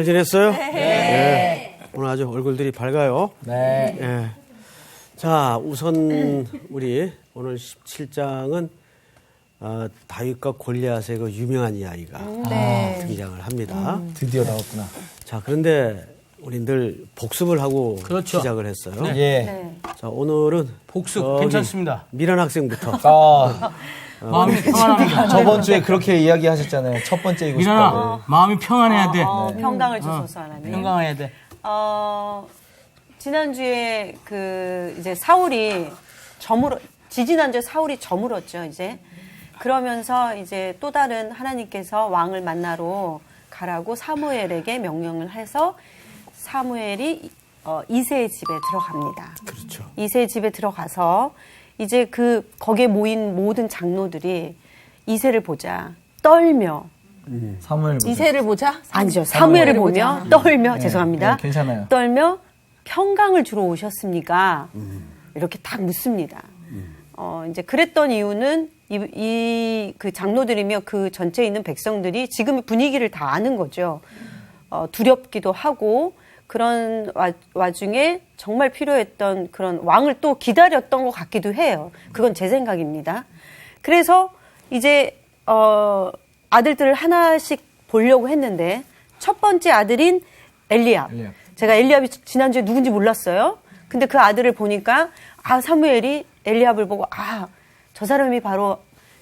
잘 지냈어요? 네. 오늘 아주 얼굴들이 밝아요. 네. 네. 자, 우선 우리 오늘 17장은 다윗과 골리앗의 그 유명한 이야기가 등장을 합니다. 드디어 나왔구나. 자, 그런데 우리 늘 복습을 하고 그렇죠. 시작을 했어요. 네. 예. 자, 오늘은 복습 괜찮습니다. 미란 학생부터. 마음이 평안합니다. 저번 주에 그렇게 이야기하셨잖아요. 첫 번째이고 미란아, 싶다고. 마음이 평안해야 돼. 평강을 주소서 하나님. 평강해야 돼. 지난주에 이제 지지난주에 사울이 저물었죠, 이제. 그러면서 이제 또 다른 하나님께서 왕을 만나러 가라고 사무엘에게 명령을 해서 사무엘이 이새의 집에 들어갑니다. 그렇죠. 이새의 집에 들어가서 이제 거기에 모인 모든 장로들이 이새를 보자 떨며 사무엘 보자. 이새를 보자? 아니죠. 사무엘을 보며 떨며 죄송합니다. 네, 괜찮아요. 떨며 평강을 주러 오셨습니까? 이렇게 딱 묻습니다. 이제 그랬던 이유는 그 장로들이며 그 전체에 있는 백성들이 지금의 분위기를 다 아는 거죠. 두렵기도 하고 그런 와중에 정말 필요했던 그런 왕을 또 기다렸던 것 같기도 해요. 그건 제 생각입니다. 그래서 이제 아들들을 하나씩 보려고 했는데 첫 번째 아들인 엘리압. 제가 엘리압이 지난주에 누군지 몰랐어요. 근데 그 아들을 보니까 사무엘이 엘리압을 보고 저 사람이 바로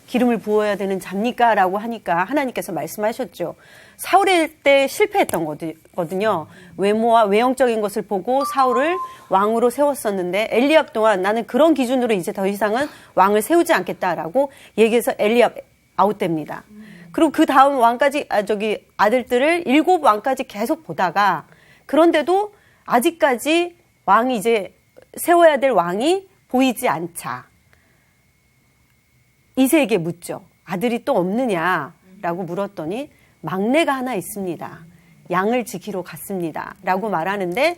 기름을 부어야 되는 잡니까? 라고 하니까 하나님께서 말씀하셨죠. 사울일 때 실패했던 거거든요. 외모와 외형적인 것을 보고 사울을 왕으로 세웠었는데 엘리압 또한 나는 그런 기준으로 이제 더 이상은 왕을 세우지 않겠다라고 얘기해서 엘리압 아웃됩니다. 그리고 그 다음 아들들을 7왕까지 계속 보다가 그런데도 아직까지 왕이 이제 세워야 될 왕이 보이지 않자 이새에게 묻죠. 아들이 또 없느냐라고 물었더니 막내가 하나 있습니다. 양을 지키러 갔습니다. 라고 말하는데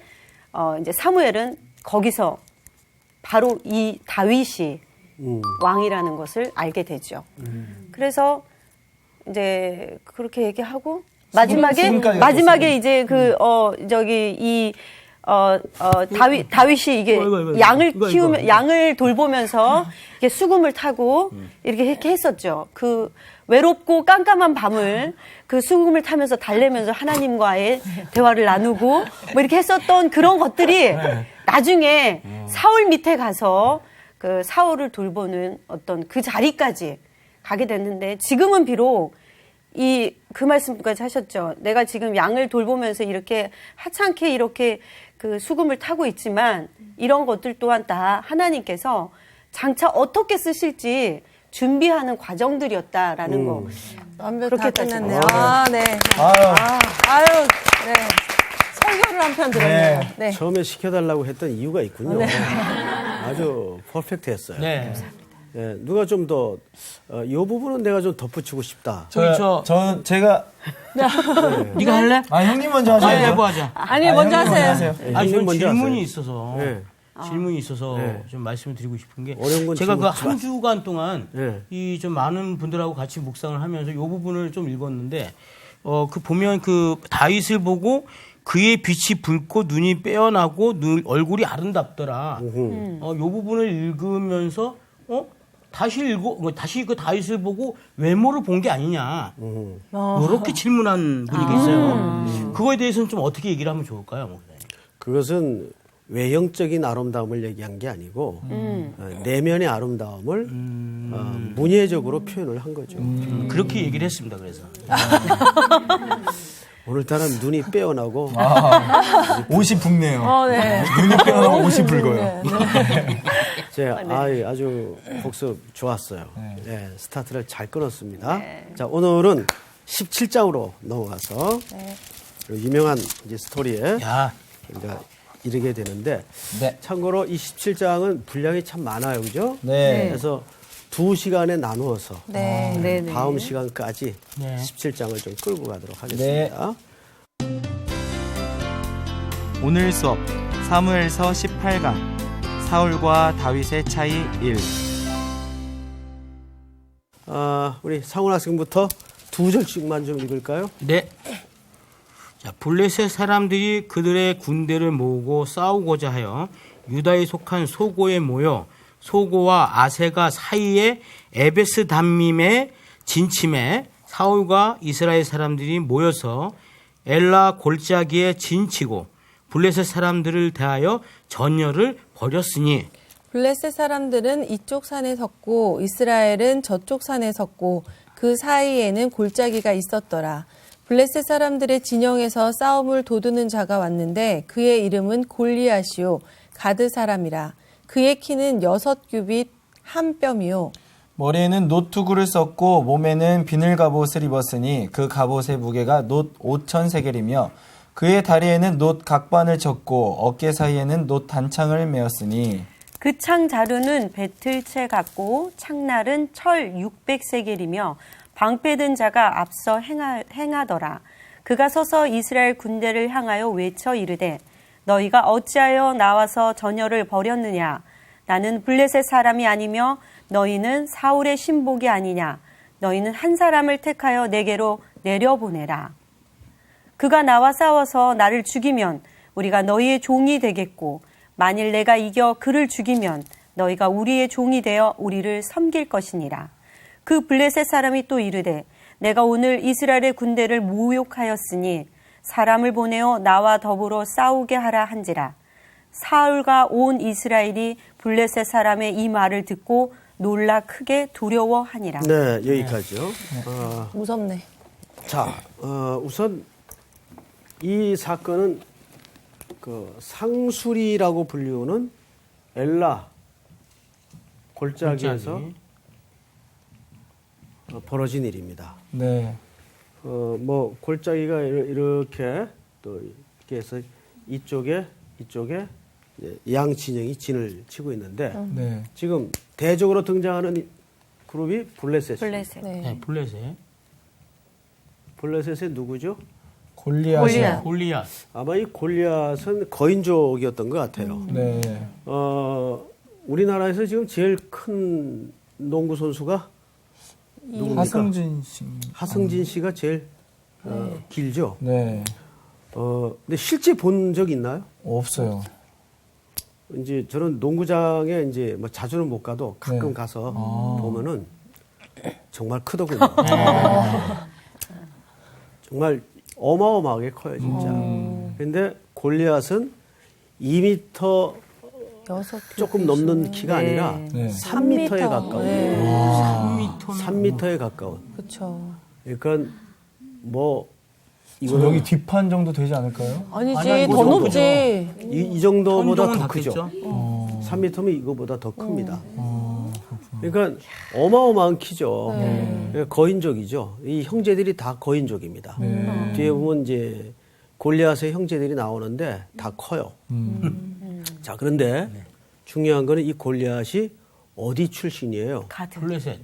이제 사무엘은 거기서 바로 이 다윗이 왕이라는 것을 알게 되죠. 그래서 이제 그렇게 얘기하고 마지막에 이제 다윗이 이게 양을 키우면 양을 돌보면서 이렇게 수금을 타고 이렇게 했었죠. 그 외롭고 깜깜한 밤을 그 수금을 타면서 달래면서 하나님과의 대화를 나누고 뭐 이렇게 했었던 그런 것들이 나중에 사울 밑에 가서 그 사울을 돌보는 어떤 그 자리까지 가게 됐는데 지금은 비록 그 말씀까지 하셨죠. 내가 지금 양을 돌보면서 이렇게 하찮게 이렇게 그 수금을 타고 있지만 이런 것들 또한 다 하나님께서 장차 어떻게 쓰실지 준비하는 과정들이었다라는 거. 그렇게 끝냈네요. 네. 네. 설교를 한편 들었네요. 네. 처음에 시켜달라고 했던 이유가 있군요. 네. 아주 퍼펙트했어요. 네. 네, 누가 좀 더, 이 부분은 내가 좀 덧붙이고 싶다. 저는 제가. 네가 할래? 형님 먼저 하세요. 해보자. 아니, 먼저 하세요. 이건 먼저 질문이 하세요. 있어서. 네. 질문이 있어서 네. 좀 말씀을 드리고 싶은 게 어려운 건 제가 그 질문 한 주간 동안 네. 이 좀 많은 분들하고 같이 묵상을 하면서 이 부분을 좀 읽었는데 그 보면 그 다윗을 보고 그의 빛이 붉고 눈이 빼어나고 얼굴이 아름답더라. 이 부분을 읽으면서 다시 그 다윗을 보고 외모를 본 게 아니냐. 이렇게 질문한 분이 계세요. 그거에 대해서는 좀 어떻게 얘기를 하면 좋을까요, 목사님? 그것은 외형적인 아름다움을 얘기한 게 아니고 내면의 아름다움을 문예적으로 표현을 한 거죠. 그렇게 얘기를 했습니다. 그래서 오늘따라 눈이 빼어나고 옷이 붉네요. 네. 눈이 빼어나고 옷이 붉어요. 아주 복습 좋았어요. 네, 스타트를 잘 끊었습니다. 자, 오늘은 17장으로 넘어가서 유명한 이제 스토리에 이제 이르게 되는데 참고로 이 17장은 분량이 참 많아요. 그죠? 네. 그래서 2시간에 나누어서 네. 다음 시간까지 17장을 좀 끌고 가도록 하겠습니다. 오늘 수업 사무엘서 18강 사울과 다윗의 차이 1. 우리 상훈 학생부터 2절씩만 좀 읽을까요? 네. 자, 블레셋 사람들이 그들의 군대를 모으고 싸우고자 하여 유다에 속한 소고에 모여 소고와 아세가 사이에 에베스 담밈에 진침해 사울과 이스라엘 사람들이 모여서 엘라 골짜기에 진치고 블레셋 사람들을 대하여 전열을 벌였으니 블레셋 사람들은 이쪽 산에 섰고 이스라엘은 저쪽 산에 섰고 그 사이에는 골짜기가 있었더라. 블레셋 사람들의 진영에서 싸움을 도두는 자가 왔는데 그의 이름은 골리앗이요 가드 사람이라. 그의 키는 6규빗 한 뼘이요. 머리에는 놋 투구를 썼고 몸에는 비늘 갑옷을 입었으니 그 갑옷의 무게가 놋 5,000세겔이며 그의 다리에는 놋 각반을 쳤고 어깨 사이에는 놋 단창을 메었으니 그 창 자루는 배틀채 같고 창날은 철 600세겔이며 방패든 자가 앞서 행하더라. 그가 서서 이스라엘 군대를 향하여 외쳐 이르되 너희가 어찌하여 나와서 전열을 벌였느냐? 나는 블레셋 사람이 아니며 너희는 사울의 신복이 아니냐? 너희는 한 사람을 택하여 내게로 내려보내라. 그가 나와 싸워서 나를 죽이면 우리가 너희의 종이 되겠고 만일 내가 이겨 그를 죽이면 너희가 우리의 종이 되어 우리를 섬길 것이니라. 그 블레셋 사람이 또 이르되 내가 오늘 이스라엘의 군대를 모욕하였으니 사람을 보내어 나와 더불어 싸우게 하라 한지라. 사울과 온 이스라엘이 블레셋 사람의 이 말을 듣고 놀라 크게 두려워하니라. 네, 여기까지요. 무섭네. 자, 우선 이 사건은 그 상수리라고 불리우는 엘라 골짜기에서 벌어진 일입니다. 네. 뭐 골짜기가 이렇게 또 이렇게 해서 이쪽에 이제 양 진영이 진을 치고 있는데 네. 지금 대적으로 등장하는 그룹이 블레셋입니다. 블레셋. 네. 블레셋. 블레셋의 누구죠? 골리앗이요. 골리앗. 아마 이 골리앗은 거인족이었던 것 같아요. 네. 우리나라에서 지금 제일 큰 농구 선수가 누굽니까? 하승진 씨. 하승진 씨가 제일 길죠. 네. 근데 실제 본 적 있나요? 없어요. 이제 저는 농구장에 이제 뭐 자주는 못 가도 가끔 네. 가서 보면은 정말 크더군요. 정말 어마어마하게 커요, 진짜. 근데 골리앗은 2m 조금 넘는 키가 아니라 네. 3m에 가까운. 네. 3m에 가까운. 그렇죠. 그러니까 뭐 저 여기 뒷판 정도 되지 않을까요? 아니지, 아니, 더 그 정도. 높지. 이 정도보다 천정은 더 크죠. 닿겠죠? 3m면 이거보다 더 큽니다. 그러니까 어마어마한 키죠. 그러니까 거인족이죠. 이 형제들이 다 거인족입니다. 뒤에 보면 이제 골리앗의 형제들이 나오는데 다 커요. 자, 그런데 중요한 거는 이 골리앗이 어디 출신이에요? 가드. 블레셋.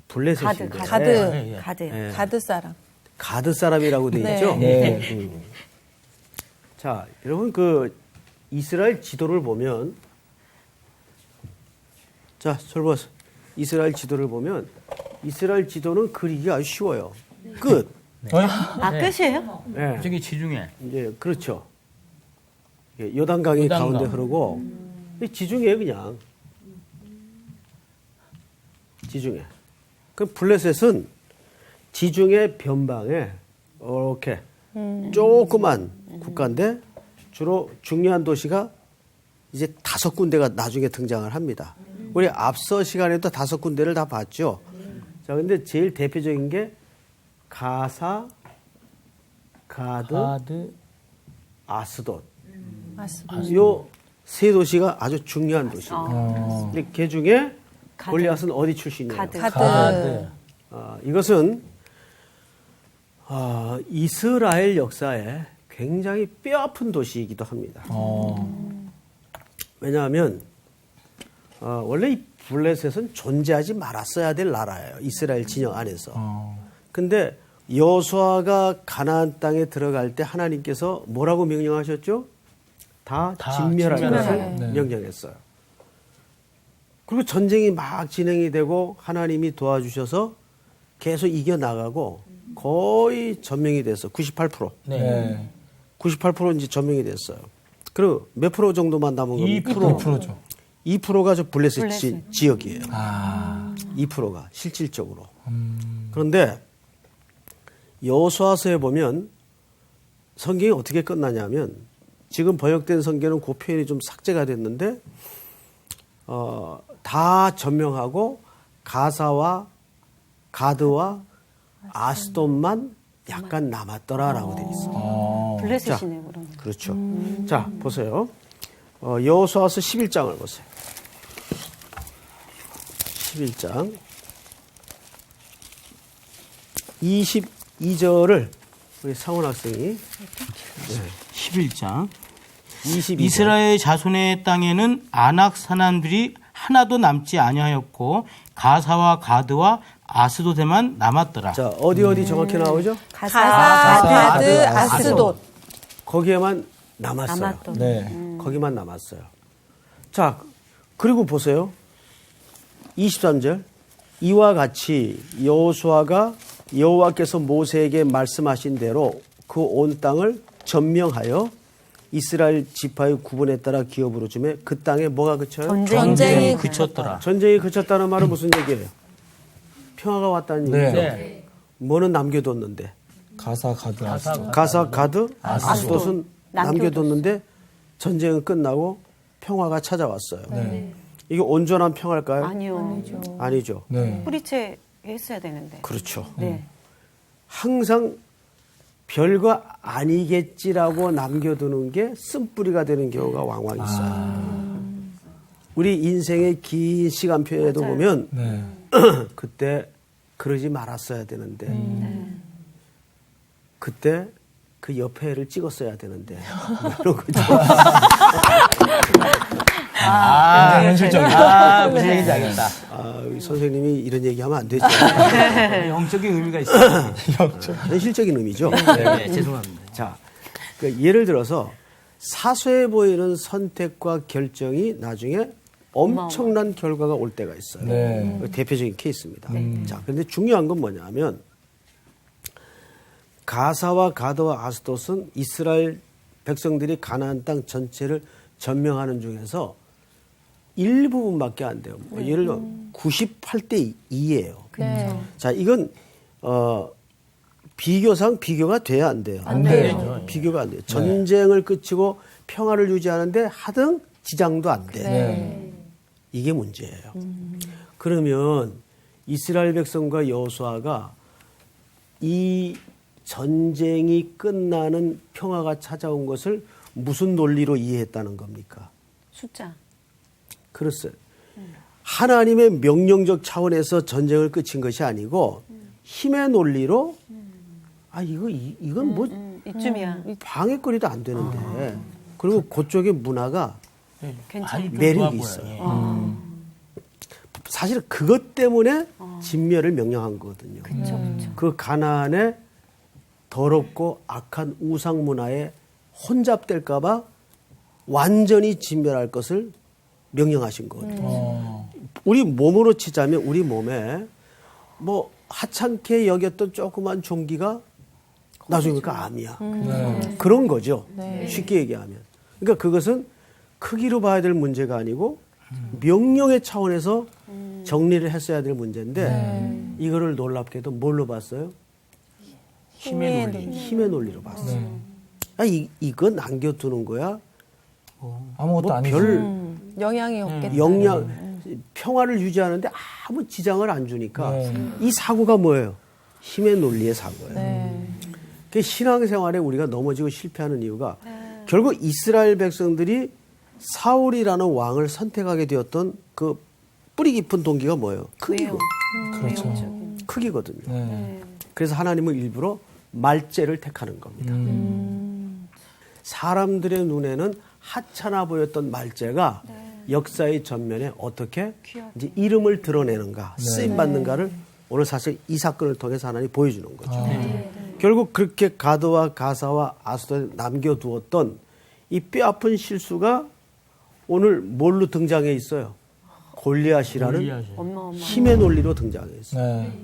블레셋인데. 가드. 가드. 네. 가드 사람. 가드 사람이라고 돼 네. 있죠. 네. 자, 여러분 그 이스라엘 지도를 보면 자, 설보스. 이스라엘 지도를 보면 이스라엘 지도는 그리기 아주 쉬워요. 끝. 아, 끝이에요? 네. 저기 지중해. 이제 그렇죠. 요단강이 요단강. 가운데 흐르고 지중해 그냥 지중해. 그 블레셋은 지중해 변방에 이렇게 조그만 국가인데 주로 중요한 도시가 이제 5군데가 나중에 등장을 합니다. 우리 앞서 시간에도 5군데를 다 봤죠. 자, 근데 제일 대표적인 게 가사, 가드, 아스돗. 맞습니다. 요 세 도시가 아주 중요한 도시입니다. 근데 그 중에 골리앗은 어디 출신이에요? 가드. 이것은 이스라엘 역사에 굉장히 뼈아픈 도시이기도 합니다. 왜냐하면 원래 이 블레셋은 존재하지 말았어야 될 나라예요. 이스라엘 진영 안에서. 근데 여호수아가 가나안 땅에 들어갈 때 하나님께서 뭐라고 명령하셨죠? 다 진멸할 것을 네. 명령했어요. 그리고 전쟁이 막 진행이 되고 하나님이 도와주셔서 계속 이겨나가고 거의 점령이 됐어. 98%. 네. 98% 이제 점령이 됐어요. 그리고 몇 프로 정도만 남은 겁니까? 2%죠. 2%가 저 블레셋 지역이에요. 아. 2%가 실질적으로. 그런데 여호수아서에 보면 성경이 어떻게 끝나냐면 지금 번역된 성경은 그 표현이 좀 삭제가 됐는데 다 점령하고 가사와 가드와 아스돗만 약간 남았더라라고 되어 있어요. 블레셋이네요, 그러면. 그렇죠. 자, 보세요. 여호수아서 11장을 보세요. 11장 22절을 우리 상훈 학생이 11장. 22절. 이스라엘 자손의 땅에는 아낙 사람들이 하나도 남지 아니하였고 가사와 가드와 아스도데만 남았더라. 자, 어디 정확히 나오죠? 가사, 가드, 아스돗. 거기에만 남았어요. 남았던. 네. 거기만 남았어요. 자, 그리고 보세요. 23절. 이와 같이 여호수아가 여호와께서 모세에게 말씀하신 대로 그 온 땅을 점령하여 이스라엘 지파의 구분에 따라 기업으로 주매 그 땅에 뭐가 그쳐요? 전쟁이 그쳤더라. 전쟁이 그쳤다는 말은 무슨 얘기예요? 평화가 왔다는 얘기죠. 네. 뭐는 남겨뒀는데? 가사, 가드, 아스돗. 가사, 가드, 아스돗은 남겨뒀는데 전쟁은 끝나고 평화가 찾아왔어요. 네. 이게 온전한 평화일까요? 아니요. 아니죠. 네. 뿌리채 했어야 되는데. 그렇죠. 네. 항상 별거 아니겠지라고 남겨두는 게 쓴뿌리가 되는 경우가 왕왕 있어요. 우리 인생의 긴 시간표에도 보면 네. 그때 그러지 말았어야 되는데 그때 그 옆에를 찍었어야 되는데 뭐 이런 거죠. 굉장히 현실적이다. 무슨 얘기인지 알겠다. 우리 선생님이 이런 얘기하면 안 되죠. 영적인 의미가 있어요. 현실적인 의미죠. 네, 죄송합니다. 자, 그 예를 들어서 사소해 보이는 선택과 결정이 나중에 엄청난 결과가 올 때가 있어요. 네. 그 대표적인 케이스입니다. 자, 그런데 중요한 건 뭐냐면 가사와 가드와 아스돗은 이스라엘 백성들이 가나안 땅 전체를 점령하는 중에서 일부분밖에 안 돼요. 예를 들어 98대 2예요. 네. 자, 이건 비교상 비교가 돼야 안 돼요. 안 돼요. 비교가 안 돼요. 전쟁을 끝이고 평화를 유지하는데 하등 지장도 안 돼. 네. 이게 문제예요. 그러면 이스라엘 백성과 여호수아가 이 전쟁이 끝나는 평화가 찾아온 것을 무슨 논리로 이해했다는 겁니까? 숫자. 그렇어요. 하나님의 명령적 차원에서 전쟁을 끝인 것이 아니고 힘의 논리로 이건 뭐 이쯤이야. 방해거리도 안 되는데 그리고 그쪽의 문화가 괜찮아. 매력이 있어요. 사실은 그것 때문에 진멸을 명령한 거거든요. 그 가나안의 더럽고 악한 우상 문화에 혼잡될까봐 완전히 진멸할 것을 명령하신 거거든요. 우리 몸으로 치자면 우리 몸에 뭐 하찮게 여겼던 조그만 종기가 나중에 보니까 암이야. 그런 거죠. 쉽게 얘기하면. 그러니까 그것은 크기로 봐야 될 문제가 아니고 명령의 차원에서 정리를 했어야 될 문제인데 이거를 놀랍게도 뭘로 봤어요? 힘의 논리. 힘의 논리로 봤어요. 이거 남겨두는 거야? 아무것도 아니죠. 별 영향이 없겠다. 평화를 유지하는데 아무 지장을 안 주니까 이 사고가 뭐예요? 힘의 논리의 사고예요. 네. 그 신앙생활에 우리가 넘어지고 실패하는 이유가 결국 이스라엘 백성들이 사울이라는 왕을 선택하게 되었던 그 뿌리 깊은 동기가 뭐예요? 크기고. 그렇죠. 크기거든요. 네. 그래서 하나님은 일부러 말죄를 택하는 겁니다. 사람들의 눈에는 하찮아 보였던 말죄가 역사의 전면에 어떻게 이제 이름을 드러내는가, 쓰임 받는가를 오늘 사실 이 사건을 통해서 하나님이 보여주는 거죠. 결국 그렇게 가드와 가사와 아스돗에 남겨두었던 이 뼈아픈 실수가 오늘 뭘로 등장해 있어요? 골리앗이라는 힘의 논리로 등장해 있어요. 네.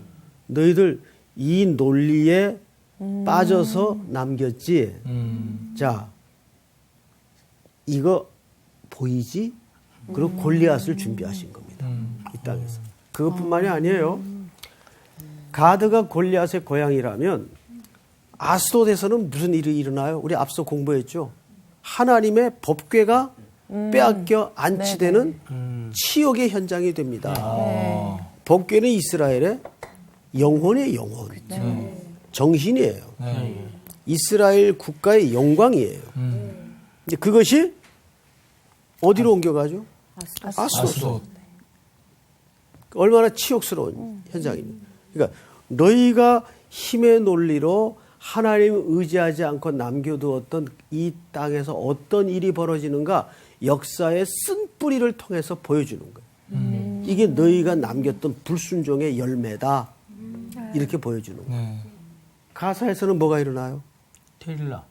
너희들 이 논리에 빠져서 남겼지. 자, 이거 보이지? 그리고 골리앗을 준비하신 겁니다. 이 땅에서. 그것뿐만이 아니에요. 가드가 골리앗의 고향이라면 아스돗에서는 무슨 일이 일어나요? 우리 앞서 공부했죠. 하나님의 법궤가 빼앗겨 안치되는 치욕의 현장이 됩니다. 법궤는 이스라엘의 영혼의 영혼, 정신이에요. 이스라엘 국가의 영광이에요. 근데 그것이 어디로 옮겨가죠? 아스돗. 얼마나 치욕스러운 현장입니다. 그러니까 너희가 힘의 논리로 하나님을 의지하지 않고 남겨두었던 이 땅에서 어떤 일이 벌어지는가 역사의 쓴뿌리를 통해서 보여주는 거예요. 이게 너희가 남겼던 불순종의 열매다. 이렇게 보여주는 거예요. 가사에서는 뭐가 일어나요? 테릴라.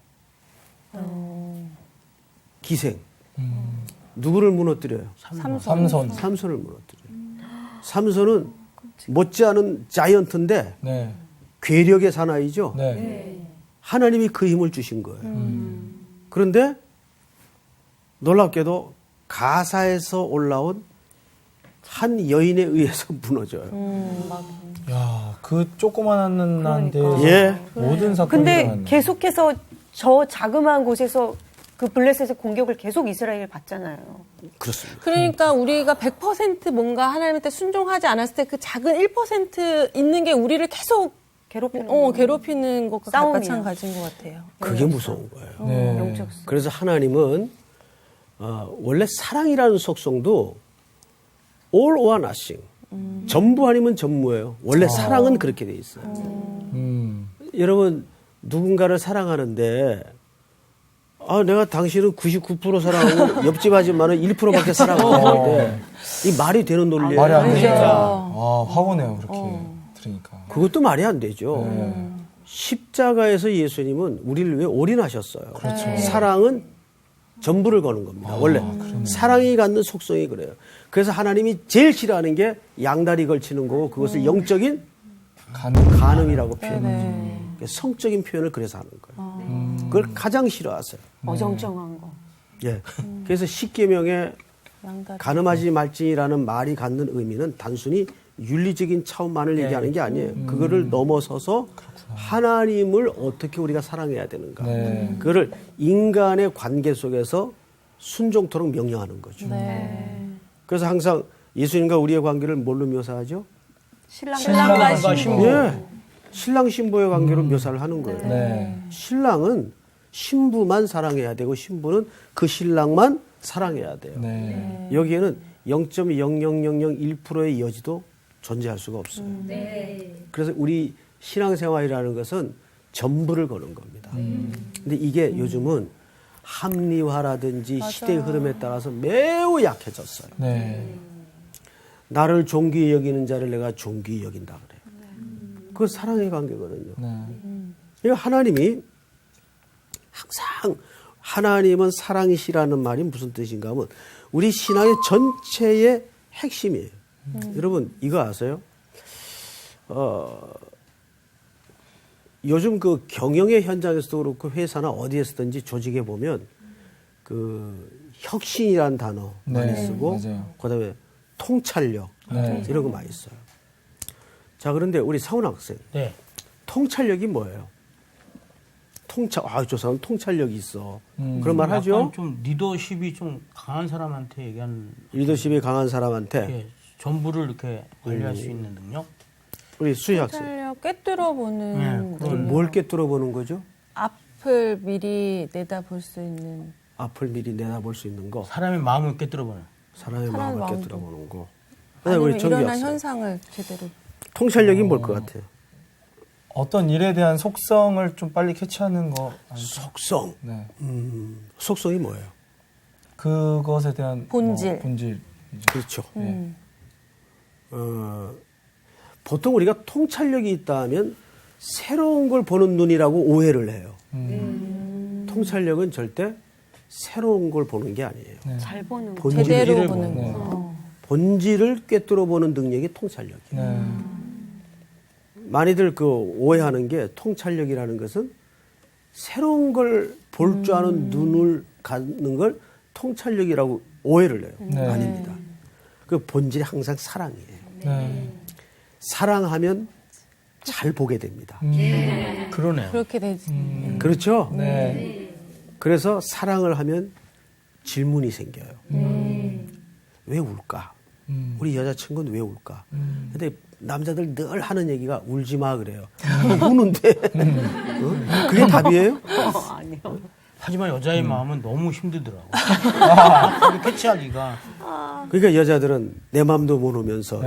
기생. 누구를 무너뜨려요? 삼손. 삼손을 무너뜨려요. 삼손은 못지않은 자이언트인데 네. 괴력의 사나이죠. 네. 하나님이 그 힘을 주신 거예요. 그런데 놀랍게도 가사에서 올라온 한 여인에 의해서 무너져요. 야, 그 조그만한 한데 예. 모든 사건이 근데 일어났네. 계속해서 저 자그마한 곳에서 그 블레셋의 공격을 계속 이스라엘이 받잖아요. 그렇습니다. 그러니까 우리가 100% 뭔가 하나님한테 순종하지 않았을 때 그 작은 1% 있는 게 우리를 계속 괴롭히는 것과 싸움이야. 마찬가지인 것 같아요. 그게 무서운 거예요. 네. 영적 그래서 하나님은 원래 사랑이라는 속성도 all or nothing. 전부 아니면 전무예요. 원래 사랑은 그렇게 돼 있어요. 여러분 누군가를 사랑하는데 내가 당신은 99% 사랑하고 옆집 아줌마는 1%밖에 사랑하는데 이 말이 되는 논리예요. 말이 안 되니까. 화가 내요, 그렇게 들으니까. 그것도 말이 안 되죠. 십자가에서 예수님은 우리를 위해 올인하셨어요. 그렇죠. 사랑은 전부를 거는 겁니다. 원래 사랑이 갖는 속성이 그래요. 그래서 하나님이 제일 싫어하는 게 양다리 걸치는 거고 그것을 영적인 간음이라고 표현해요. 성적인 표현을 그래서 하는 거예요. 그걸 가장 싫어하세요. 어정쩡한 거. 예. 그래서 십계명에 간음하지 말지라는 말이 갖는 의미는 단순히 윤리적인 차원만을 얘기하는 게 아니에요. 그거를 넘어서서 하나님을 어떻게 우리가 사랑해야 되는가. 그거를 인간의 관계 속에서 순종토록 명령하는 거죠. 그래서 항상 예수님과 우리의 관계를 뭘로 묘사하죠? 신랑과 신부. 예. 신랑 신부의 관계로 묘사를 하는 거예요. 신랑은 신부만 사랑해야 되고 신부는 그 신랑만 사랑해야 돼요. 여기에는 0.00001%의 여지도 존재할 수가 없어요. 그래서 우리 신앙생활이라는 것은 전부를 거는 겁니다. 근데 이게 요즘은 합리화라든지 시대의 흐름에 따라서 매우 약해졌어요. 나를 존귀히 여기는 자를 내가 존귀히 여긴다 그래요. 그건 사랑의 관계거든요. 그러니까 하나님이 항상 하나님은 사랑이시라는 말이 무슨 뜻인가 하면 우리 신앙의 전체의 핵심이에요. 여러분 이거 아세요? 요즘 그 경영의 현장에서도 그렇고 회사나 어디에서든지 조직에 보면 그 혁신이라는 단어 많이 쓰고 그다음에 통찰력 이런 거 많이 써요. 자 그런데 우리 사훈 학생 통찰력이 뭐예요? 저 사람 통찰력이 있어. 그런 말 하죠? 약간 좀 리더십이 좀 강한 사람한테 얘기하는. 리더십이 강한 사람한테. 예, 전부를 이렇게 관리할 수 있는 능력? 우리 수희 학생. 통찰력 꿰뚫어보는 뭘 꿰뚫어보는 거죠? 앞을 미리 내다볼 수 있는. 앞을 미리 내다볼 수 있는 거. 사람의 마음을 꿰뚫어보는. 사람의 마음을 꿰뚫어보는 거. 아니면 우리 정기 일어난 학생. 현상을 제대로. 통찰력이 뭘 것 같아요? 어떤 일에 대한 속성을 좀 빨리 캐치하는 거 아닐까요? 속성. 속성이 뭐예요? 그것에 대한 본질. 본질. 그렇죠. 보통 우리가 통찰력이 있다면 새로운 걸 보는 눈이라고 오해를 해요. 통찰력은 절대 새로운 걸 보는 게 아니에요. 잘 보는 거. 본질을 제대로 보는 보는 거. 본질을 꿰뚫어 보는 능력이 통찰력이에요. 많이들 그 오해하는 게 통찰력이라는 것은 새로운 걸 볼 줄 아는 눈을 갖는 걸 통찰력이라고 오해를 해요. 네. 아닙니다. 그 본질이 항상 사랑이에요. 네. 사랑하면 잘 보게 됩니다. 그러네요. 그렇게 되지. 그렇죠? 네. 그래서 사랑을 하면 질문이 생겨요. 왜 울까? 우리 여자친구는 왜 울까? 근데 남자들 늘 하는 얘기가 울지 마 그래요. 우는데 어? 그게 답이에요? 아니요. 하지만 여자의 마음은 너무 힘들더라고. 그걸 캐치하기가. 그러니까 여자들은 내 마음도 모르면서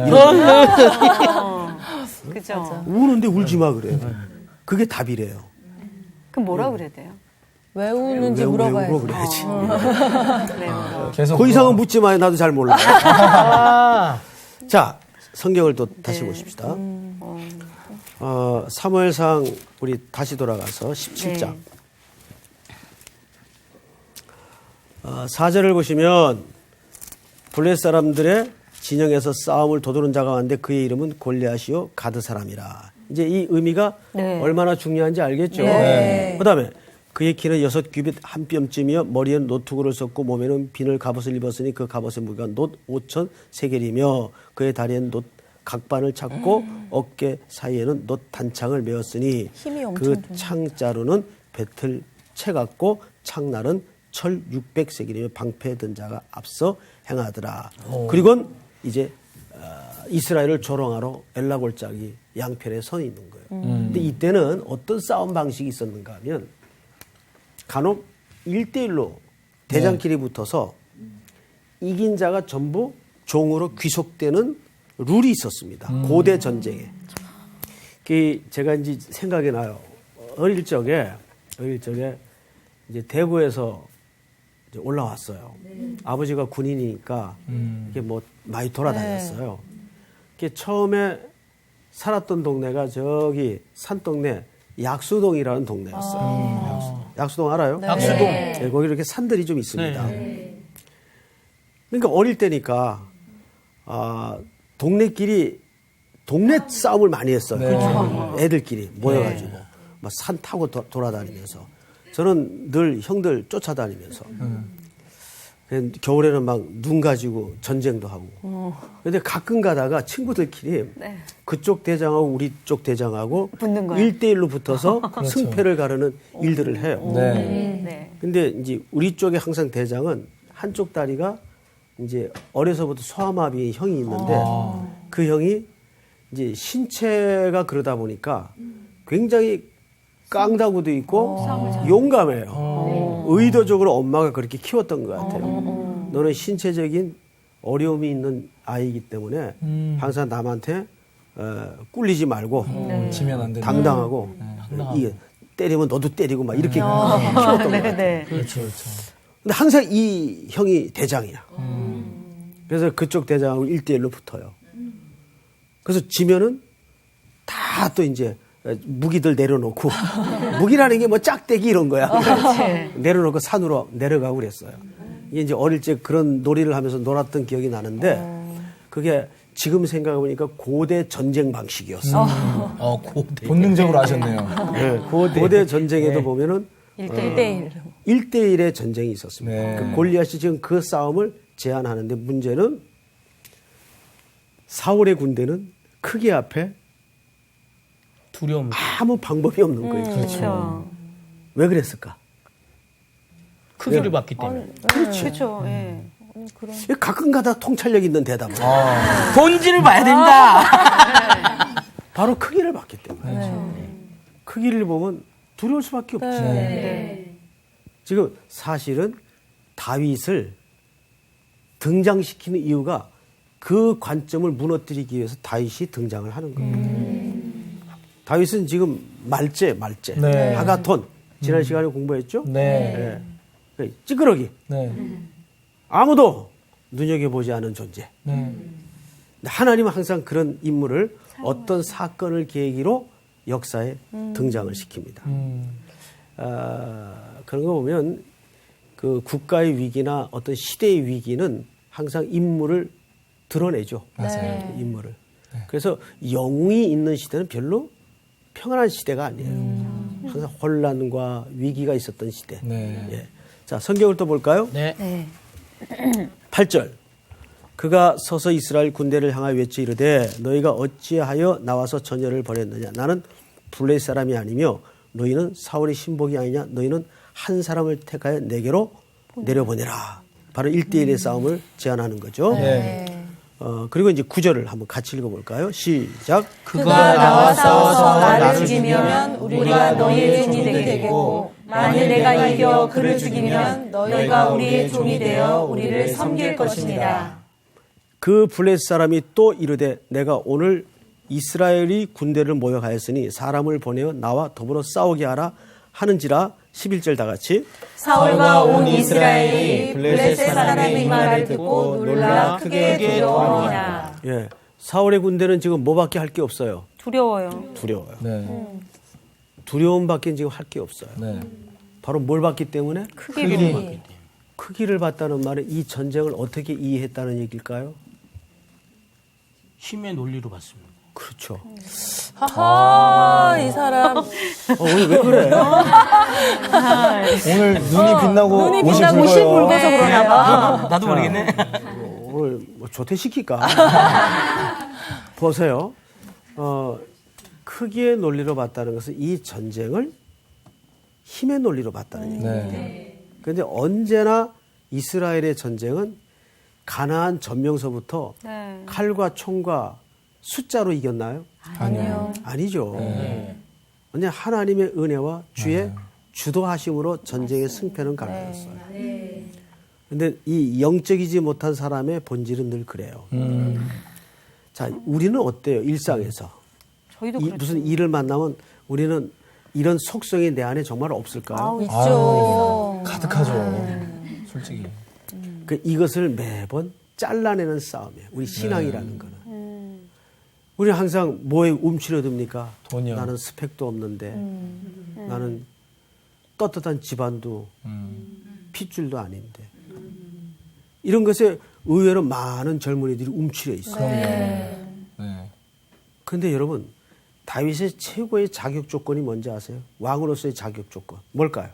그죠. 우는데 울지 마 그래요. 그게 답이래요. 그럼 뭐라 그래야 돼요? 왜 우는지 왜 물어봐야지. 울어 그래야지. 네. 계속 그 이상은 묻지 마요. 나도 잘 몰라. 아, 자, 성경을 또 다시 보십시다. 사무엘상 우리 다시 돌아가서 17장. 4절을 보시면 블레셋 사람들의 진영에서 싸움을 도두는 자가 왔는데 그의 이름은 골리앗이요 가드 사람이라. 이제 이 의미가 네. 얼마나 중요한지 알겠죠? 네. 그다음에 그의 키는 6규빗 한 뼘쯤이며 머리에는 노투구를 썼고 몸에는 비늘 갑옷을 입었으니 그 갑옷의 무게가 놋 5천 세겔이며 그의 다리에는 놋 각반을 찾고 어깨 사이에는 놋 단창을 메었으니 힘이 엄청 그 좋네. 창자루는 배틀 채 같고 창날은 철 600세겔이며 방패든 자가 앞서 행하더라. 그리고 이제 이스라엘을 조롱하러 엘라 골짜기 양편에 서 있는 거예요. 근데 이때는 어떤 싸움 방식이 있었는가 하면 간혹 1대1로 대장끼리 붙어서 이긴 자가 전부 종으로 귀속되는 룰이 있었습니다. 고대 전쟁에. 제가 이제 생각이 나요. 어릴 적에 이제 대구에서 이제 올라왔어요. 아버지가 군인이니까 이게 뭐 많이 돌아다녔어요. 처음에 살았던 동네가 저기 산동네 약수동이라는 동네였어요. 약수동 알아요? 약수동. 네, 거기 이렇게 산들이 좀 있습니다. 그러니까 어릴 때니까 동네끼리 동네 싸움을 많이 했어요. 애들끼리 모여가지고 막 산 타고 돌아다니면서 저는 늘 형들 쫓아다니면서 겨울에는 막 눈 가지고 전쟁도 하고. 근데 가끔 가다가 친구들끼리 그쪽 대장하고 우리 쪽 대장하고 붙는 거예요? 1대1로 붙어서 승패를 가르는 일들을 해요. 네. 네. 근데 이제 우리 쪽에 항상 대장은 한쪽 다리가 이제 어려서부터 소아마비 형이 있는데 그 형이 이제 신체가 그러다 보니까 굉장히 깡다구도 있고 용감해요. 의도적으로 엄마가 그렇게 키웠던 것 같아요. 너는 신체적인 어려움이 있는 아이이기 때문에 항상 남한테 꿀리지 말고 지면 안 된다. 당당하고 이게 때리면 너도 때리고 막 이렇게 키웠던 것 같아요. 네. 그렇죠, 그렇죠. 근데 항상 이 형이 대장이야. 그래서 그쪽 대장하고 1대1로 붙어요. 그래서 지면은 다 또 이제 무기들 내려놓고 무기라는 게 뭐 짝대기 이런 거야. 내려놓고 산으로 내려가고 그랬어요. 이게 이제 어릴 적 그런 놀이를 하면서 놀았던 기억이 나는데 그게 지금 생각해보니까 고대 전쟁 방식이었어. 고대. 본능적으로 하셨네요. 네, 고대 전쟁에도 보면은 1대1. 1대1의 전쟁이 있었습니다. 네. 그 골리앗이 지금 그 싸움을 제안하는데 문제는 사울의 군대는 크기 앞에 두려움. 아무 방법이 없는 거예요. 그렇죠. 왜 그랬을까? 크기를 봤기 때문에. 그렇죠. 예. 가끔 가다 통찰력 있는 대답을. 본질을 봐야 된다. 바로 크기를 봤기 때문에. 크기를 보면 두려울 수밖에 없지. 지금 사실은 다윗을 등장시키는 이유가 그 관점을 무너뜨리기 위해서 다윗이 등장을 하는 거예요. 다윗은 지금 말제, 네. 하가톤. 지난 시간에 공부했죠? 네. 네. 찌끄러기. 네. 아무도 눈여겨보지 않은 존재. 네. 근데 하나님은 항상 그런 인물을 어떤 사건을 계기로 역사에 등장을 시킵니다. 그런 거 보면 그 국가의 위기나 어떤 시대의 위기는 항상 인물을 드러내죠. 맞아요. 인물을. 그래서 영웅이 있는 시대는 별로 평안한 시대가 아니에요. 항상 혼란과 위기가 있었던 시대. 네. 예. 자, 성경을 또 볼까요? 네. 8절. 그가 서서 이스라엘 군대를 향하여 외치 이르되 너희가 어찌하여 나와서 전열을 벌였느냐. 나는 블레셋 사람이 아니며 너희는 사울의 신복이 아니냐. 너희는 한 사람을 택하여 내게로 내려보내라. 바로 1대1의 싸움을 제안하는 거죠. 네. 그리고 이제 9절을 한번 같이 읽어볼까요? 시작. 그가 나와 싸워서 나를 죽이면 우리가 너희의 종이 되겠고 만일 내가 이겨 그를 죽이면 너희가 우리의 종이 되어 우리를 섬길 것이니라. 그 블레셋 사람이 또 이르되 내가 오늘 이스라엘이 군대를 모여가였으니 사람을 보내어 나와 더불어 싸우게 하라 하는지라. 11절 다 같이. 사울과 온 이스라엘이 블레셋 사람의 이 말을 듣고 놀라 크게 두려워하니라. 예. 사울의 군대는 지금 뭐밖에 할 게 없어요. 두려워요. 두려워요. 네. 두려움밖에 지금 할 게 없어요. 네. 바로 뭘 봤기 때문에? 크기로. 크기를 봤다는 말은 이 전쟁을 어떻게 이해했다는 얘기일까요? 힘의 논리로 봤습니다. 그렇죠. 하하, 이 사람. 오늘 왜 그래? 오늘 눈이 빛나고 눈이 옷이 빛나고 붉어요. 옷이 붉어서 그러나 봐. 나도 모르겠네. 오늘 뭐 조퇴시킬까? 보세요. 크기의 논리로 봤다는 것은 이 전쟁을 힘의 논리로 봤다는 얘기예요. 네. 그런데 언제나 이스라엘의 전쟁은 가나안 점령서부터 네. 칼과 총과 숫자로 이겼나요? 아니요. 아니죠. 언제 하나님의 은혜와 주의 주도하심으로 전쟁의 승패는 갈라졌어요. 그런데 이 영적이지 못한 사람의 본질은 늘 그래요. 자, 우리는 어때요? 일상에서. 저희도 그렇죠. 무슨 일을 만나면 우리는 이런 속성이 내 안에 정말 없을까요? 아우, 있죠. 가득하죠. 솔직히. 이것을 매번 잘라내는 싸움이에요. 우리 신앙이라는 거는. 우리는 항상 뭐에 움츠려듭니까? 돈이요. 나는 스펙도 없는데, 나는 떳떳한 집안도 핏줄도 아닌데. 이런 것에 의외로 많은 젊은이들이 움츠려 있어요. 네. 그런데 여러분, 다윗의 최고의 자격 조건이 뭔지 아세요? 왕으로서의 자격 조건. 뭘까요?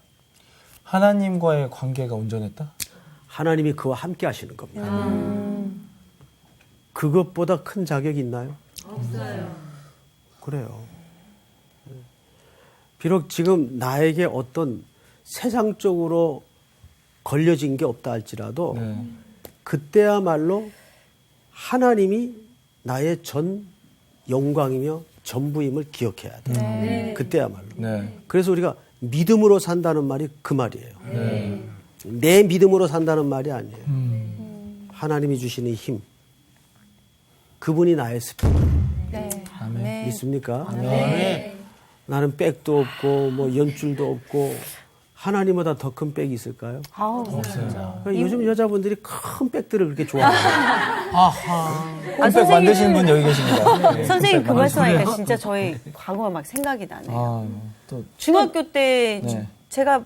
하나님과의 관계가 온전했다? 하나님이 그와 함께 하시는 겁니다. 그것보다 큰 자격이 있나요? 없어요. 그래요. 비록 지금 나에게 어떤 세상적으로 걸려진 게 없다 할지라도 네. 그때야말로 하나님이 나의 전 영광이며 전부임을 기억해야 돼요. 그때야말로. 네. 그래서 우리가 믿음으로 산다는 말이 그 말이에요. 내 믿음으로 산다는 말이 아니에요. 하나님이 주시는 힘. 그분이 나의 스펙. 네. 믿습니까? 네. 나는 백도 없고 뭐 연줄도 없고 하나님보다 더 큰 백이 있을까요? 아우, 요즘 여자분들이 큰 백들을 그렇게 좋아해요. 컴백 만드시는 분 여기 계십니다. 네. 선생님 그 말씀하니까 진짜 저희 과거가 막 생각이 나네요. 아, 또 중학교 때 네. 제가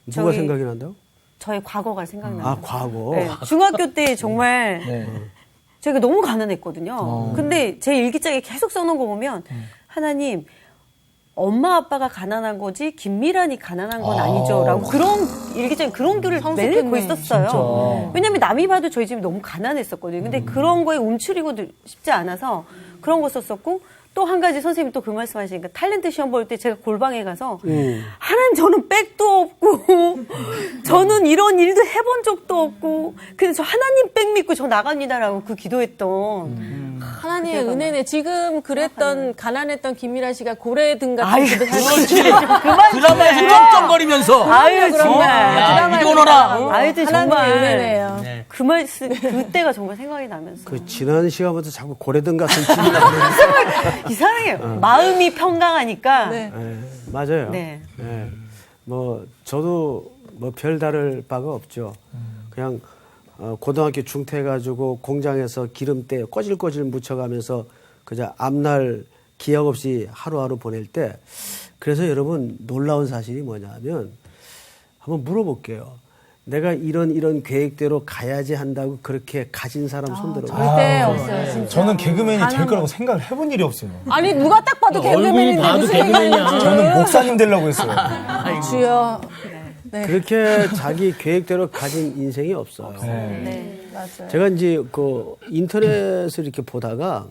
누가 저기- 생각이 난다고? 저의 과거가 생각나요. 아, 과거. 네, 중학교 때 정말 네. 제가 너무 가난했거든요. 근데 제 일기장에 계속 써놓은 거 보면 하나님 엄마 아빠가 가난한 거지 김미란이 가난한 건 아니죠라고 그런 일기장에 그런 글을 내놓고 있었어요. 진짜. 왜냐하면 남이 봐도 저희 집이 너무 가난했었거든요. 근데 그런 거에 움츠리고 싶지 않아서 그런 거 썼었고 또 한 가지 선생님이 또 그 말씀하시니까 탤런트 시험 볼 때 제가 골방에 가서 하나님 저는 백도 없고 저는 이런 일도 해본 적도 없고 근데 저 하나님 백 믿고 저 나갑니다라고 그 기도했던 하나님의 은혜네. 지금 그랬던 가난했던 김미란 씨가 고래등 같은 아유, 집을 그렇지. 그만 드라마에서 쩡쩡거리면서. 아유 정말 야, 이리 오너라. 아이들 하나님의 정말 은혜네요. 네. 그 말씀 그때가 정말 생각이 나면서 그 지난 시간부터 자꾸 고래등 같은 팀이 나오는데. 이상해요. 마음이 평강하니까. 네. 네, 맞아요. 네. 네. 뭐 저도 뭐 별다를 바가 없죠. 그냥 고등학교 중퇴해가지고 공장에서 기름때 꼬질꼬질 묻혀가면서 그저 앞날 기약 없이 하루하루 보낼 때 그래서 여러분 놀라운 사실이 뭐냐면 한번 물어볼게요. 내가 이런 계획대로 가야지 한다고 그렇게 가진 사람 손들어. 절대 없어요, 진짜. 저는 개그맨이 될 거라고 생각을 해본 일이 없어요. 아니, 누가 딱 봐도 개그맨인데 봐도 무슨 개그맨이야. 저는 목사님 되려고 했어요. 주여. 네. 그렇게 자기 계획대로 가진 인생이 없어요. 네, 맞아요. 제가 이제 그 인터넷을 이렇게 보다가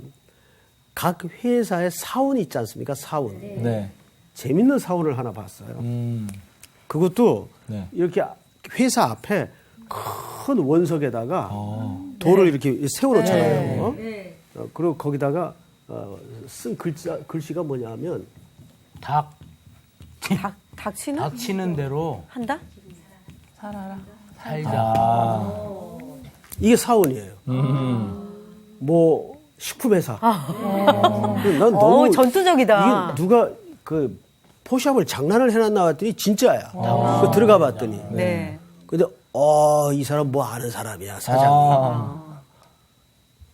각 회사의 사원이 있지 않습니까? 사원. 네. 재밌는 사원을 하나 봤어요. 그것도 네. 이렇게 회사 앞에 큰 원석에다가 돌을 이렇게 세워놓잖아요. 그리고 거기다가 쓴 글씨가 뭐냐면 닥치는? 닥치는 대로 한다? 살아라. 살자. 이게 사원이에요. 뭐 식품회사. 난 너무 전투적이다. 이게 누가 그 포샵을 장난을 해놨나 봤더니 진짜야. 그 들어가 봤더니. 네. 근데 이 사람 뭐 아는 사람이야 사장.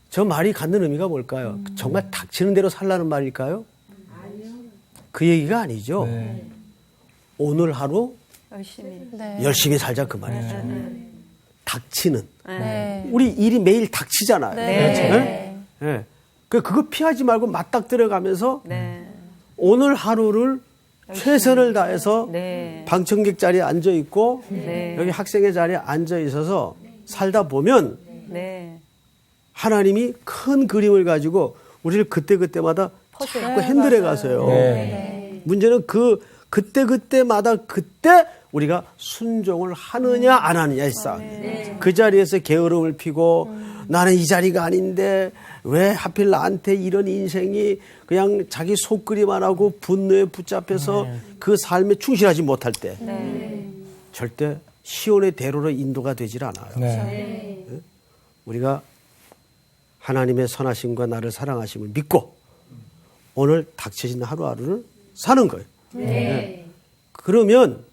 저 말이 갖는 의미가 뭘까요? 정말 닥치는 대로 살라는 말일까요? 그 얘기가 아니죠. 네. 오늘 하루 열심히. 네. 열심히 살자 그 말이죠. 닥치는. 네. 우리 일이 매일 닥치잖아요. 네. 네. 그거 피하지 말고 맞닥 들어가면서 네. 오늘 하루를 최선을 다해서 네. 방청객 자리에 앉아 있고 네. 여기 학생의 자리에 앉아 있어서 살다 보면 네. 하나님이 큰 그림을 가지고 우리를 그때그때마다 자꾸 핸들해 가세요. 네. 문제는 그때그때마다 그때 우리가 순종을 하느냐 안 하느냐의 싸움이에요. 그 자리에서 게으름을 피고 나는 이 자리가 아닌데 왜 하필 나한테 이런 인생이 그냥 자기 속그리만 하고 분노에 붙잡혀서 그 삶에 충실하지 못할 때 절대 시온의 대로로 인도가 되질 않아요. 네. 우리가 하나님의 선하심과 나를 사랑하심을 믿고 오늘 닥쳐진 하루하루를 사는 거예요. 네. 그러면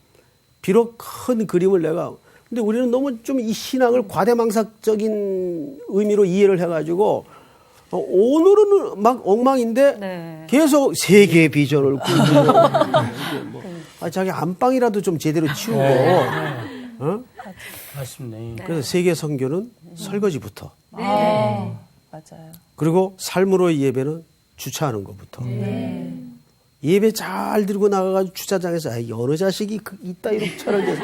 비록 큰 그림을 내가 근데 우리는 너무 좀 이 신앙을 과대망상적인 의미로 이해를 해가지고 오늘은 막 엉망인데 네. 계속 세계의 비전을 꾸고 자기 안방이라도 좀 제대로 치우고 어? 맞습니다. 그래서 세계 선교는 설거지부터 맞아요. 그리고 삶으로의 예배는 주차하는 것부터 예배 잘 들고 나가가지고 주차장에서 어느 자식이 있다 이렇게 차를 대서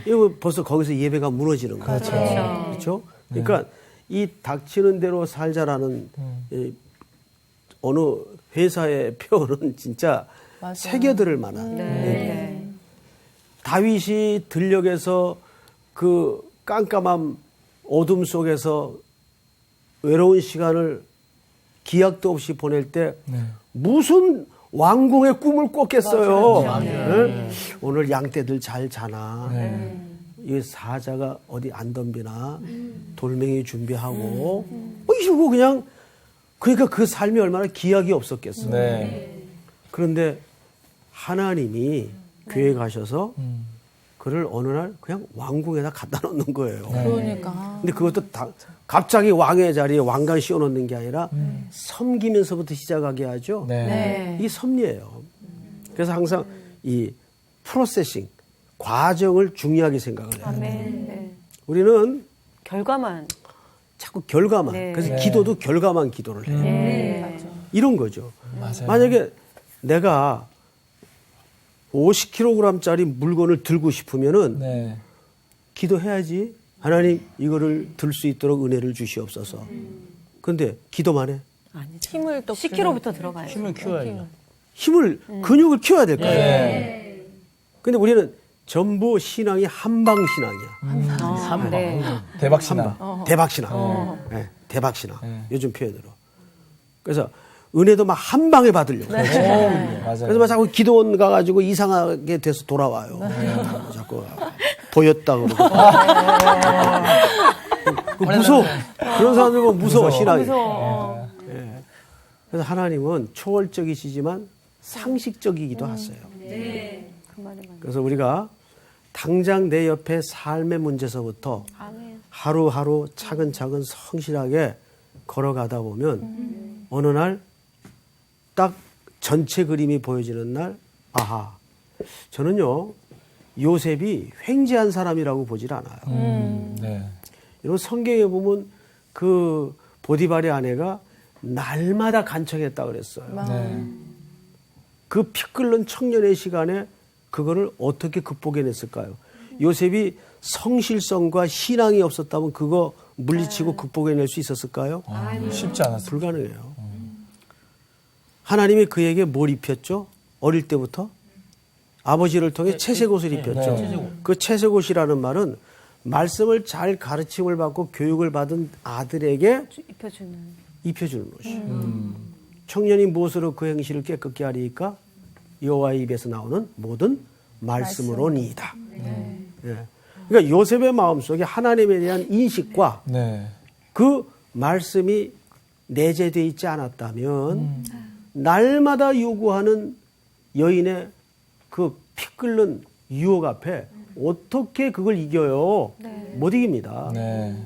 이거 벌써 거기서 예배가 무너지는 거죠. 그렇죠? 그러니까 이 닥치는 대로 살자라는 이 어느 회사의 표현은 진짜 새겨들을 만한. 네. 다윗이 들녘에서 그 깜깜한 어둠 속에서 외로운 시간을 기약도 없이 보낼 때 무슨 왕궁의 꿈을 꿨겠어요. 네? 오늘 양떼들 잘 자나. 이 사자가 어디 안 덤비나. 돌멩이 준비하고. 이거 그냥 그러니까 그 삶이 얼마나 기약이 없었겠어요. 네. 그런데 하나님이 계획하셔서 그를 어느 날 그냥 왕궁에다 갖다 놓는 거예요. 그러니까. 근데 그것도 갑자기 왕의 자리에 왕관 씌워놓는 게 아니라 섬기면서부터 시작하게 하죠. 네. 이게 섭리예요. 그래서 항상 이 프로세싱, 과정을 중요하게 생각을 해요. 네. 우리는 결과만. 자꾸 결과만. 네. 그래서 기도도 결과만 기도를 해요. 네. 이런 거죠. 맞아요. 만약에 내가 50kg짜리 물건을 들고 싶으면은 네. 기도해야지. 하나님 이거를 들 수 있도록 은혜를 주시옵소서. 그런데 기도만 해. 힘을 또 10kg부터 들어가요. 힘을 키워야죠. 힘을 근육을 키워야 될 거예요. 네. 근데 우리는 전부 신앙이 한방 신앙이야. 한방. 네. 대박 신앙. 대박 신앙. 네, 대박 신앙. 네. 요즘 표현으로. 그래서 은혜도 막 한 방에 받으려고. 맞아요. 그래서 막 자꾸 기도원 가가지고 이상하게 돼서 돌아와요. 자꾸 보였다 그러고. 무서워. 그런 사람들 보면 무서워, 신앙이. 예. 그래서 하나님은 초월적이시지만 상식적이기도 하세요. 그래서 우리가 당장 내 옆에 삶의 문제서부터 하루하루 차근차근 성실하게 걸어가다 보면 어느 날 딱 전체 그림이 보여지는 날, 아하, 저는요 요셉이 횡재한 사람이라고 보질 않아요. 네. 이런 성경에 보면 그 보디발의 아내가 날마다 간청했다 그랬어요. 네. 그 피 끓는 청년의 시간에 그거를 어떻게 극복해냈을까요? 요셉이 성실성과 신앙이 없었다면 그거 물리치고 극복해낼 수 있었을까요? 쉽지 않았어요. 불가능해요. 하나님이 그에게 뭘 입혔죠? 어릴 때부터? 아버지를 통해 채색옷을 입혔죠. 네. 그 채색옷이라는 말은 말씀을 잘 가르침을 받고 교육을 받은 아들에게 입혀주는 것이에요. 청년이 무엇으로 그 행실을 깨끗게 하리이까? 여호와의 입에서 나오는 모든 말씀으로니이다. 예. 그러니까 요셉의 마음속에 하나님에 대한 인식과 네. 그 말씀이 내재되어 있지 않았다면 날마다 요구하는 여인의 그 피 끓는 유혹 앞에 어떻게 그걸 이겨요? 못 이깁니다. 네.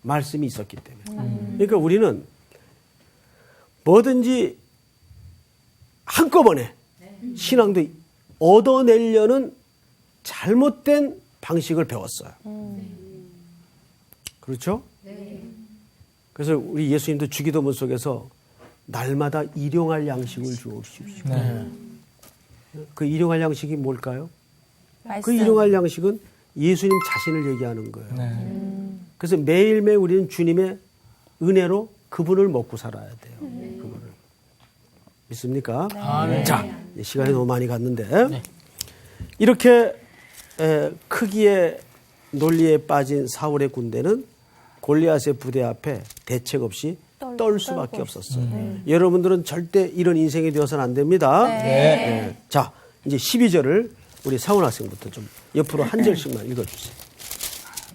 말씀이 있었기 때문에. 그러니까 우리는 뭐든지 한꺼번에 신앙도 얻어내려는 잘못된 방식을 배웠어요. 그렇죠? 그래서 우리 예수님도 주기도문 속에서 날마다 일용할 양식을 주옵시오. 네. 그 일용할 양식이 뭘까요? 말씀. 그 일용할 양식은 예수님 자신을 얘기하는 거예요. 네. 그래서 매일매일 우리는 주님의 은혜로 그분을 먹고 살아야 돼요. 그분을. 믿습니까? 네. 자, 시간이 너무 많이 갔는데 이렇게 크기의 논리에 빠진 사울의 군대는 골리앗의 부대 앞에 대책 없이 떨 수밖에 없었어요. 여러분들은 절대 이런 인생이 되어서는 안 됩니다. 네. 자, 이제 12절을 우리 사원 학생부터 좀 옆으로 한 절씩만 읽어주세요.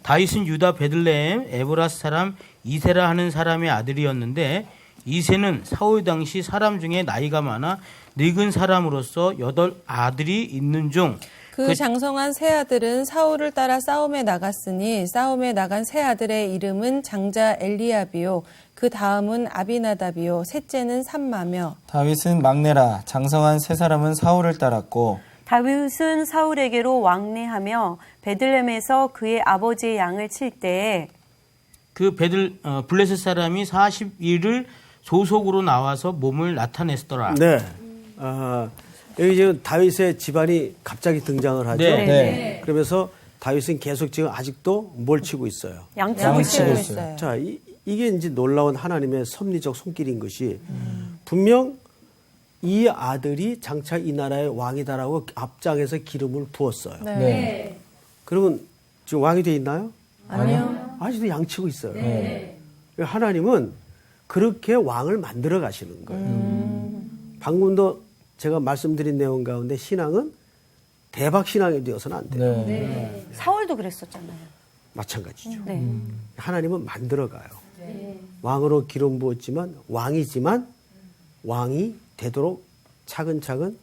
다윗은 유다 베들레헴 에브라스 사람 이세라 하는 사람의 아들이었는데 이세는 사울 당시 사람 중에 나이가 많아 늙은 사람으로서 8 아들이 있는 중 그 장성한 세 아들은 사울을 따라 싸움에 나갔으니 싸움에 나간 세 아들의 이름은 장자 엘리압이요 그 다음은 아비나답이요 셋째는 삼마며 다윗은 막내라. 장성한 세 사람은 사울을 따랐고 다윗은 사울에게로 왕래하며 베들레헴에서 그의 아버지의 양을 칠 때에 그 블레셋 사람이 40일을 소속으로 나와서 몸을 나타냈더라. 네. 여기 지금 다윗의 집안이 갑자기 등장을 하죠. 네. 네. 그러면서 다윗은 계속 지금 아직도 뭘 치고 있어요. 양치고 치고 있어요. 있어요. 자, 이게 이제 놀라운 하나님의 섭리적 손길인 것이 분명 이 아들이 장차 이 나라의 왕이다라고 앞장에서 기름을 부었어요. 네. 그러면 지금 왕이 돼 있나요? 아니요. 아직도 양치고 있어요. 하나님은 그렇게 왕을 만들어 가시는 거예요. 방금도 제가 말씀드린 내용 가운데 신앙은 대박 신앙이 되어서는 안 돼요. 네. 사울도 그랬었잖아요. 마찬가지죠. 네. 하나님은 만들어 가요. 왕으로 기름 부었지만 왕이지만 왕이 되도록 차근차근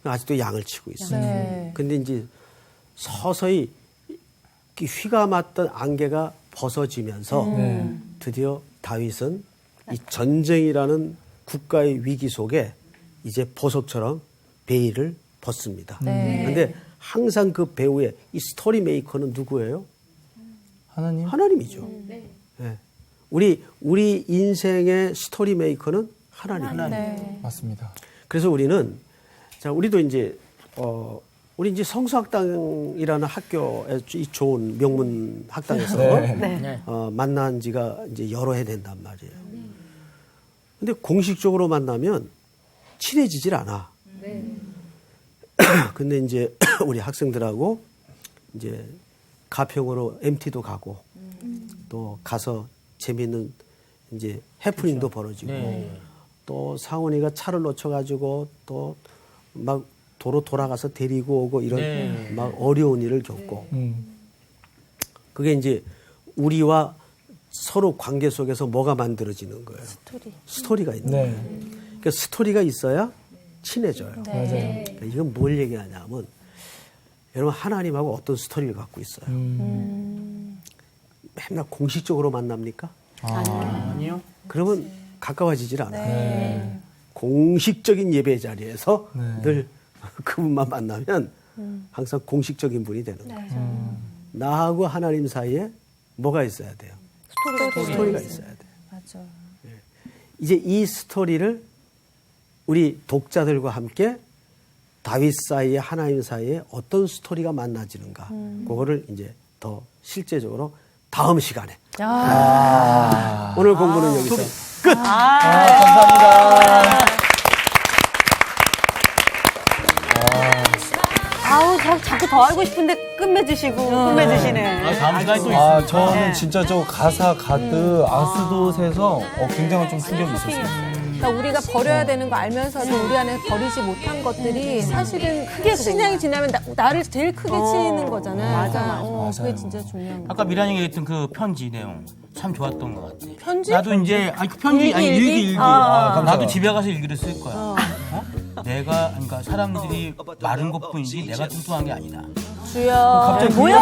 아직도 양을 치고 있어요. 네. 근데 이제 서서히 휘가 맞던 안개가 벗어지면서 드디어 다윗은 이 전쟁이라는 국가의 위기 속에 이제 보석처럼 베일을 벗습니다. 그런데 항상 그 배우의 이 스토리 메이커는 누구예요? 하나님? 하나님이죠. 네. 우리 인생의 스토리 메이커는 하나님. 네. 맞습니다. 그래서 우리는 우리도 이제 우리 이제 성수학당이라는 학교에 이 좋은 명문 학당에서 만난 지가 이제 여러 해 된단 말이에요. 근데 공식적으로 만나면 친해지질 않아. 근데 이제 우리 학생들하고 이제 가평으로 MT도 가고 또 가서 재미있는 이제 해프닝도 벌어지고 또 상훈이가 차를 놓쳐가지고 또 막 도로 돌아가서 데리고 오고 이런 막 어려운 일을 겪고 그게 이제 우리와 서로 관계 속에서 뭐가 만들어지는 거예요. 스토리가 있는 거예요. 그러니까 스토리가 있어야 친해져요. 맞아요. 그러니까 이건 뭘 얘기하냐면 여러분 하나님하고 어떤 스토리를 갖고 있어요. 맨날 공식적으로 만납니까? 아니요. 그러면 가까워지질 않아요. 공식적인 예배 자리에서 늘 그분만 만나면 항상 공식적인 분이 되는 거예요. 나하고 하나님 사이에 뭐가 있어야 돼요? 스토리가 있어야 돼요. 맞아. 이제 이 스토리를 우리 독자들과 함께 다윗 사이에 하나님 사이에 어떤 스토리가 만나지는가 그거를 이제 더 실제적으로 다음 시간에 오늘 공부는 여기서 끝. 감사합니다. 아우, 자꾸 더 알고 싶은데 끝맺으시네. 다음 시간에 또 있습니다. 저는 진짜 저 가사 가드 아스돗에서 굉장한 좀 충격이 있었어요. 그러니까 우리가 버려야 되는 거 알면서도 우리 안에 버리지 못한 것들이 사실은 크게 신앙이 지나면 나를 제일 크게 치는 거잖아요. 맞아. 그게 진짜 중요한 거. 아까 미란이가 얘기했던 그 편지 내용 참 좋았던 것 같아. 편지? 나도 이제 그 편지 일기. 나도 집에 가서 일기를 쓸 거야. 어? 내가 그러니까 사람들이 마른 것뿐이지 내가 뚱뚱한 게 아니다. 주여. 뭐야?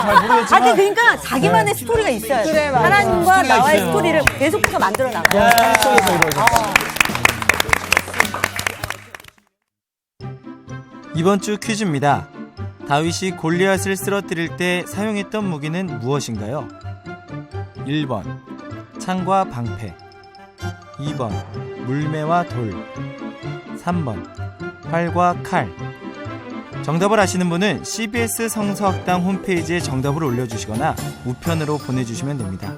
잘 모르겠지만 아니, 그러니까 자기만의 스토리가 있어야 돼. 그래, 맞아. 하나님과 스토리가 나와의 있어요. 스토리를 계속해서 만들어 나가. 속에서 이루어졌어요. 이번 주 퀴즈입니다. 다윗이 골리앗을 쓰러뜨릴 때 사용했던 무기는 무엇인가요? 1번 창과 방패, 2번 물매와 돌, 3번 활과 칼. 정답을 아시는 분은 CBS 성서학당 홈페이지에 정답을 올려주시거나 우편으로 보내주시면 됩니다.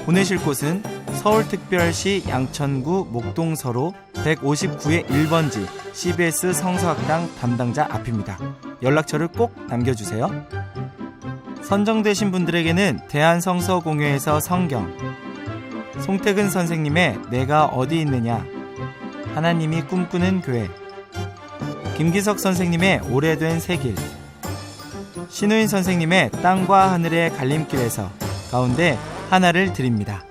보내실 곳은 서울특별시 양천구 목동서로 159의 1번지 CBS 성서학당 담당자 앞입니다. 연락처를 꼭 남겨주세요. 선정되신 분들에게는 대한성서공회에서 성경, 송태근 선생님의 내가 어디 있느냐, 하나님이 꿈꾸는 교회, 김기석 선생님의 오래된 새길, 신우인 선생님의 땅과 하늘의 갈림길에서 가운데 하나를 드립니다.